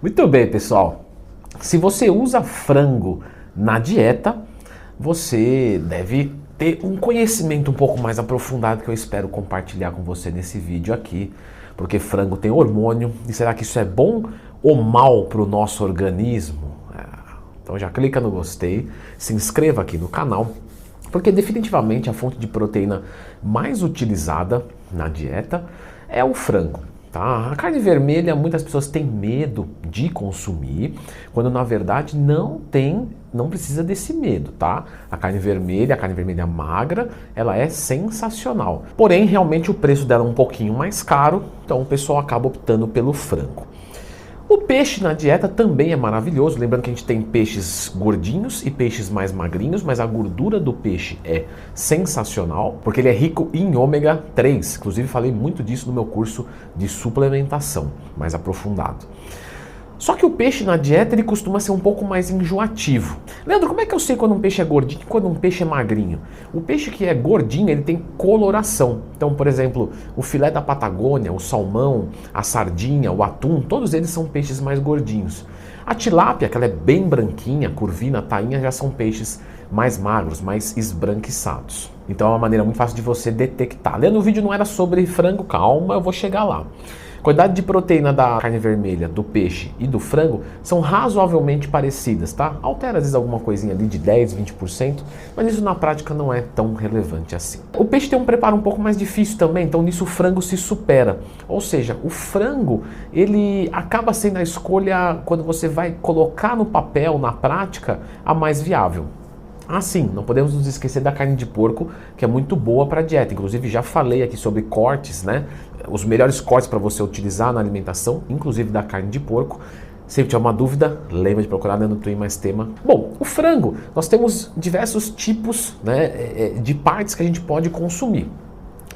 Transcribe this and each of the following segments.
Muito bem, pessoal. Se você usa frango na dieta, você deve ter um conhecimento um pouco mais aprofundado que eu espero compartilhar com você nesse vídeo aqui, porque frango tem hormônio e será que isso é bom ou mal para o nosso organismo? Então já clica no gostei, se inscreva aqui no canal, porque definitivamente a fonte de proteína mais utilizada na dieta é o frango. Tá? A carne vermelha, muitas pessoas têm medo de consumir, quando na verdade não precisa desse medo, tá? A carne vermelha magra, ela é sensacional. Porém, realmente o preço dela é um pouquinho mais caro, então o pessoal acaba optando pelo frango. O peixe na dieta também é maravilhoso, lembrando que a gente tem peixes gordinhos e peixes mais magrinhos, mas a gordura do peixe é sensacional, porque ele é rico em ômega 3, inclusive falei muito disso no meu curso de suplementação, mais aprofundado. Só que o peixe na dieta ele costuma ser um pouco mais enjoativo. Leandro, como é que eu sei quando um peixe é gordinho e quando um peixe é magrinho? O peixe que é gordinho ele tem coloração. Então, por exemplo, o filé da Patagônia, o salmão, a sardinha, o atum, todos eles são peixes mais gordinhos. A tilápia, que ela é bem branquinha, curvina, tainha, já são peixes mais magros, mais esbranquiçados. Então é uma maneira muito fácil de você detectar. Leandro, o vídeo não era sobre frango, calma, eu vou chegar lá. A quantidade de proteína da carne vermelha, do peixe e do frango são razoavelmente parecidas, tá? Altera às vezes alguma coisinha ali de 10, 20%, mas isso na prática não é tão relevante assim. O peixe tem um preparo um pouco mais difícil também, então nisso o frango se supera. Ou seja, o frango, ele acaba sendo a escolha, quando você vai colocar no papel, na prática, a mais viável. Ah, sim, não podemos nos esquecer da carne de porco, que é muito boa para a dieta. Inclusive já falei aqui sobre cortes, né? Os melhores cortes para você utilizar na alimentação, inclusive da carne de porco. Se tiver uma dúvida, lembra de procurar no Twin Mais Tema. Bom, o frango, nós temos diversos tipos, né, de partes que a gente pode consumir.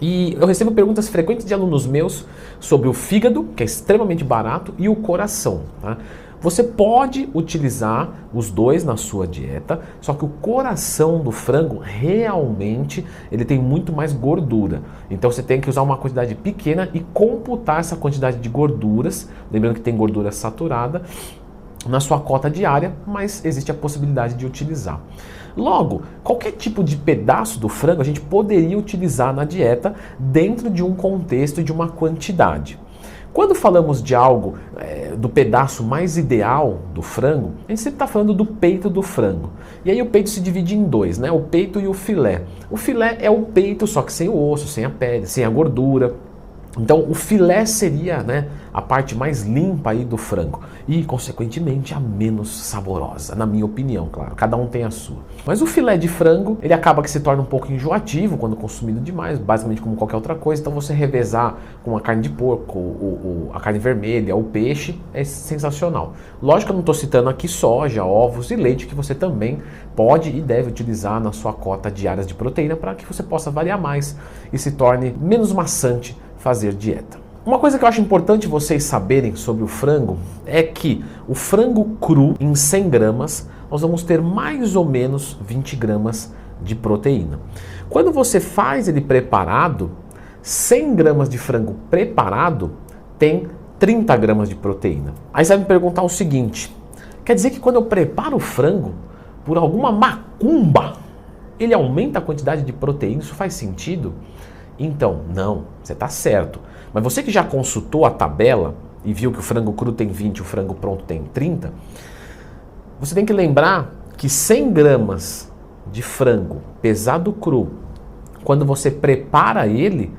E eu recebo perguntas frequentes de alunos meus sobre o fígado, que é extremamente barato, e o coração, tá? Você pode utilizar os dois na sua dieta, só que o coração do frango realmente ele tem muito mais gordura. Então você tem que usar uma quantidade pequena e computar essa quantidade de gorduras, lembrando que tem gordura saturada, na sua cota diária, mas existe a possibilidade de utilizar. Logo, qualquer tipo de pedaço do frango a gente poderia utilizar na dieta dentro de um contexto e de uma quantidade. Quando falamos de algo, do pedaço mais ideal do frango, a gente sempre está falando do peito do frango. E aí o peito se divide em dois, né? O peito e o filé. O filé é o peito, só que sem o osso, sem a pele, sem a gordura. Então o filé seria, né, a parte mais limpa aí do frango e, consequentemente, a menos saborosa, na minha opinião, claro. Cada um tem a sua. Mas o filé de frango, ele acaba que se torna um pouco enjoativo quando consumido demais, basicamente como qualquer outra coisa. Então você revezar com a carne de porco, a carne vermelha, o peixe, é sensacional. Lógico que eu não estou citando aqui soja, ovos e leite, que você também pode e deve utilizar na sua cota diária de proteína para que você possa variar mais e se torne menos maçante fazer dieta. Uma coisa que eu acho importante vocês saberem sobre o frango é que o frango cru em 100 gramas nós vamos ter mais ou menos 20 gramas de proteína. Quando você faz ele preparado, 100 gramas de frango preparado tem 30 gramas de proteína. Aí você vai me perguntar o seguinte, quer dizer que quando eu preparo o frango, por alguma macumba, ele aumenta a quantidade de proteína? Isso faz sentido? Então, não, você está certo. Mas você que já consultou a tabela e viu que o frango cru tem 20 e o frango pronto tem 30, você tem que lembrar que 100 gramas de frango pesado cru, quando você prepara ele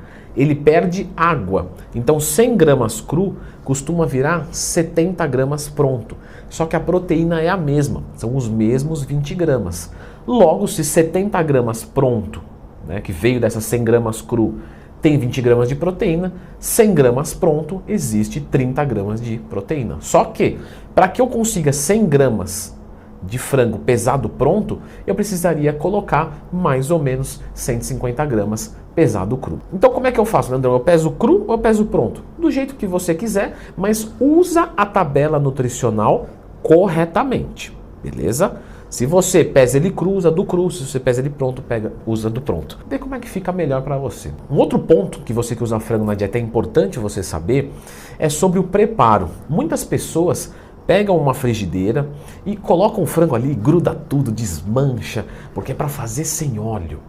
perde água. Então 100 gramas cru costuma virar 70 gramas pronto. Só que a proteína é a mesma, são os mesmos 20 gramas. Logo, se 70 gramas pronto, né, que veio dessas 100 gramas cru, tem 20 gramas de proteína, 100 gramas pronto, existe 30 gramas de proteína. Só que, para que eu consiga 100 gramas de frango pesado pronto, eu precisaria colocar mais ou menos 150 gramas pesado cru. Então como é que eu faço, Leandrão? Eu peso cru ou eu peso pronto? Do jeito que você quiser, mas usa a tabela nutricional corretamente, beleza? Se você pesa ele cru, usa do cru. Se você pesa ele pronto, usa do pronto. Vê como é que fica melhor para você. Um outro ponto que você que usa frango na dieta é importante você saber é sobre o preparo. Muitas pessoas pega uma frigideira e coloca um frango ali, gruda tudo, desmancha, porque é para fazer sem óleo.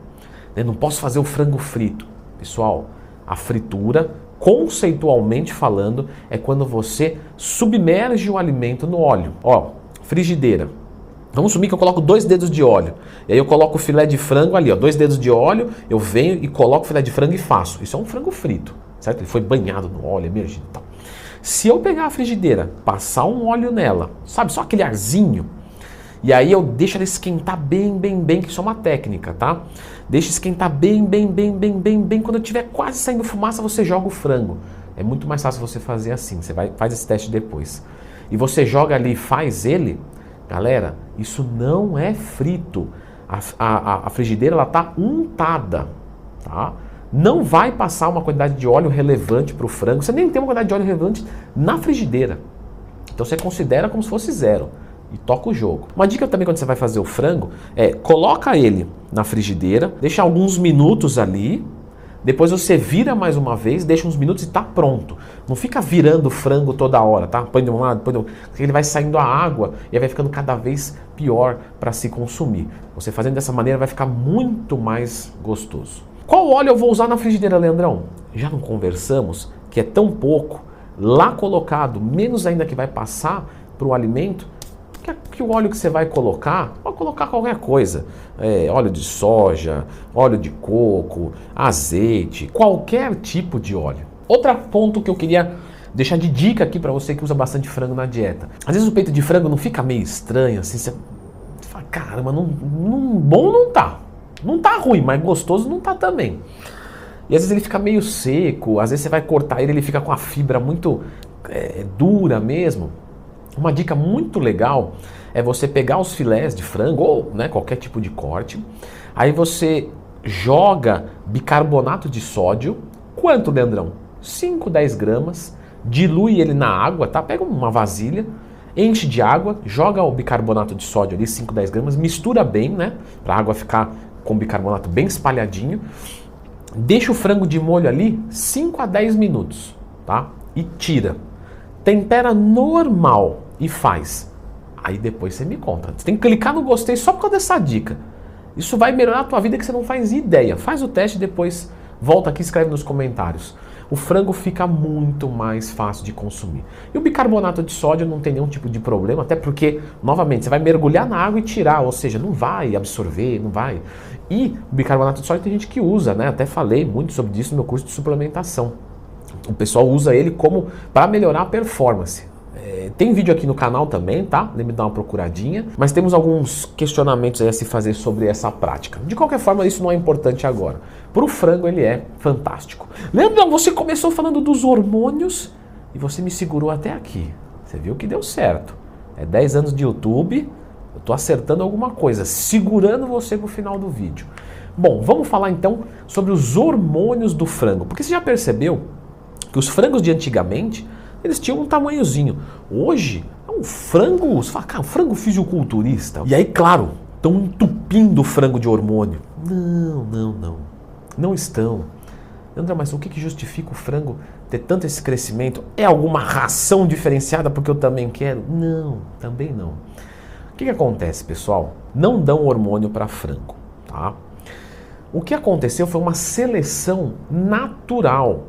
Eu não posso fazer o frango frito. Pessoal, a fritura, conceitualmente falando, é quando você submerge o alimento no óleo. Ó, frigideira. Vamos assumir que eu coloco 2 dedos de óleo. E aí eu coloco o filé de frango ali, ó, 2 dedos de óleo, eu venho e coloco o filé de frango e faço. Isso é um frango frito, certo? Ele foi banhado no óleo, emergido e tal. Se eu pegar a frigideira, passar um óleo nela, sabe, só aquele arzinho, e aí eu deixo ela esquentar bem, que isso é uma técnica, tá? Deixa esquentar bem. Quando eu tiver quase saindo fumaça, você joga o frango. É muito mais fácil você fazer assim, faz esse teste depois. E você joga ali, faz ele, galera, isso não é frito. A frigideira, ela tá untada, tá? Não vai passar uma quantidade de óleo relevante para o frango. Você nem tem uma quantidade de óleo relevante na frigideira. Então você considera como se fosse zero e toca o jogo. Uma dica também quando você vai fazer o frango é coloca ele na frigideira, deixa alguns minutos ali, depois você vira mais uma vez, deixa uns minutos e tá pronto. Não fica virando o frango toda hora, tá? Põe de um lado, põe de outro, porque ele vai saindo a água e vai ficando cada vez pior para se consumir. Você fazendo dessa maneira vai ficar muito mais gostoso. Qual óleo eu vou usar na frigideira, Leandrão? Já não conversamos que é tão pouco lá colocado, menos ainda que vai passar para o alimento, que o óleo que você vai colocar, pode colocar qualquer coisa. Óleo de soja, óleo de coco, azeite, qualquer tipo de óleo. Outro ponto que eu queria deixar de dica aqui para você que usa bastante frango na dieta. Às vezes o peito de frango não fica meio estranho, assim, você fala, caramba, bom não tá. Não tá ruim, mas gostoso não tá também. E às vezes ele fica meio seco, às vezes você vai cortar ele fica com a fibra muito dura mesmo. Uma dica muito legal é você pegar os filés de frango ou qualquer tipo de corte, aí você joga bicarbonato de sódio, quanto, Leandrão? 5, 10 gramas, dilui ele na água, tá? Pega uma vasilha, enche de água, joga o bicarbonato de sódio ali, 5, 10 gramas, mistura bem, para a água ficar com o bicarbonato bem espalhadinho, deixa o frango de molho ali 5 a 10 minutos, tá? E tira. Tempera normal e faz. Aí depois você me conta. Você tem que clicar no gostei só por causa dessa dica. Isso vai melhorar a tua vida que você não faz ideia. Faz o teste e depois volta aqui e escreve nos comentários. O frango fica muito mais fácil de consumir. E o bicarbonato de sódio não tem nenhum tipo de problema, até porque, novamente, você vai mergulhar na água e tirar, ou seja, não vai absorver, não vai. E o bicarbonato de sódio tem gente que usa, Até falei muito sobre isso no meu curso de suplementação. O pessoal usa ele como para melhorar a performance. Tem vídeo aqui no canal também, tá? Lembra de dar uma procuradinha. Mas temos alguns questionamentos aí a se fazer sobre essa prática. De qualquer forma, isso não é importante agora. Para o frango, ele é fantástico. Lembra, você começou falando dos hormônios e você me segurou até aqui. Você viu que deu certo. 10 anos de YouTube, eu tô acertando alguma coisa, segurando você pro final do vídeo. Bom, vamos falar então sobre os hormônios do frango. Porque você já percebeu que os frangos de antigamente, eles tinham um tamanhozinho. Hoje, é um frango, você fala, cara, um frango fisiculturista. E aí, claro, estão entupindo o frango de hormônio. Não estão. André, mas o que justifica o frango ter tanto esse crescimento? É alguma ração diferenciada porque eu também quero? Não, também não. O que acontece, pessoal? Não dão hormônio para frango, tá? O que aconteceu foi uma seleção natural.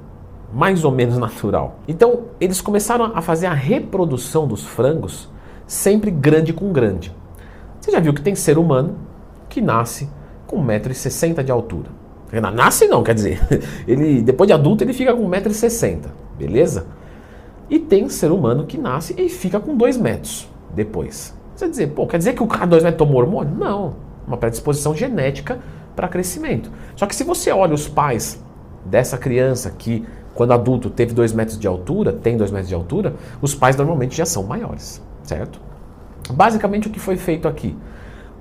Mais ou menos natural. Então, eles começaram a fazer a reprodução dos frangos sempre grande com grande. Você já viu que tem ser humano que nasce com 1,60 m de altura. Nasce não, quer dizer, ele depois de adulto ele fica com 1,60 m, beleza? E tem ser humano que nasce e fica com 2 metros depois. Você vai dizer, quer dizer que o cara 2 metros tomou hormônio? Não, uma predisposição genética para crescimento. Só que se você olha os pais dessa criança que quando adulto teve 2 metros de altura, tem 2 metros de altura, os pais normalmente já são maiores, certo? Basicamente o que foi feito aqui?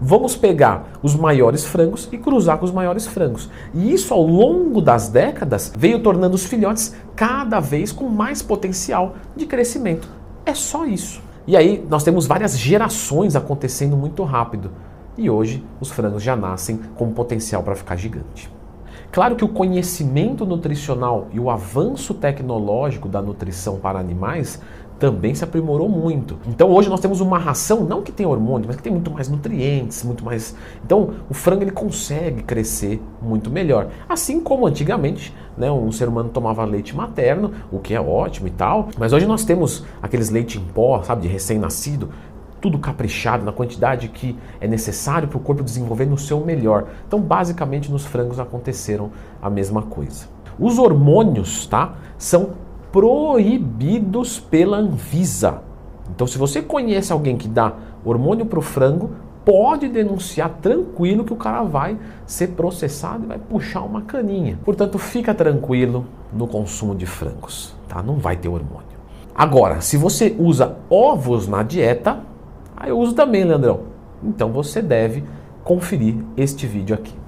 Vamos pegar os maiores frangos e cruzar com os maiores frangos. E isso ao longo das décadas veio tornando os filhotes cada vez com mais potencial de crescimento. É só isso. E aí nós temos várias gerações acontecendo muito rápido. E hoje os frangos já nascem com potencial para ficar gigante. Claro que o conhecimento nutricional e o avanço tecnológico da nutrição para animais também se aprimorou muito. Então hoje nós temos uma ração, não que tem hormônio, mas que tem muito mais nutrientes, muito mais... Então o frango ele consegue crescer muito melhor. Assim como antigamente, né, um ser humano tomava leite materno, o que é ótimo e tal, mas hoje nós temos aqueles leite em pó, sabe, de recém-nascido, tudo caprichado na quantidade que é necessário para o corpo desenvolver no seu melhor. Então basicamente nos frangos aconteceram a mesma coisa. Os hormônios, tá, são proibidos pela Anvisa. Então se você conhece alguém que dá hormônio para o frango, pode denunciar tranquilo que o cara vai ser processado e vai puxar uma caninha. Portanto, fica tranquilo no consumo de frangos, tá? Não vai ter hormônio. Agora, se você usa ovos na dieta, eu uso também, Leandrão. Então você deve conferir este vídeo aqui.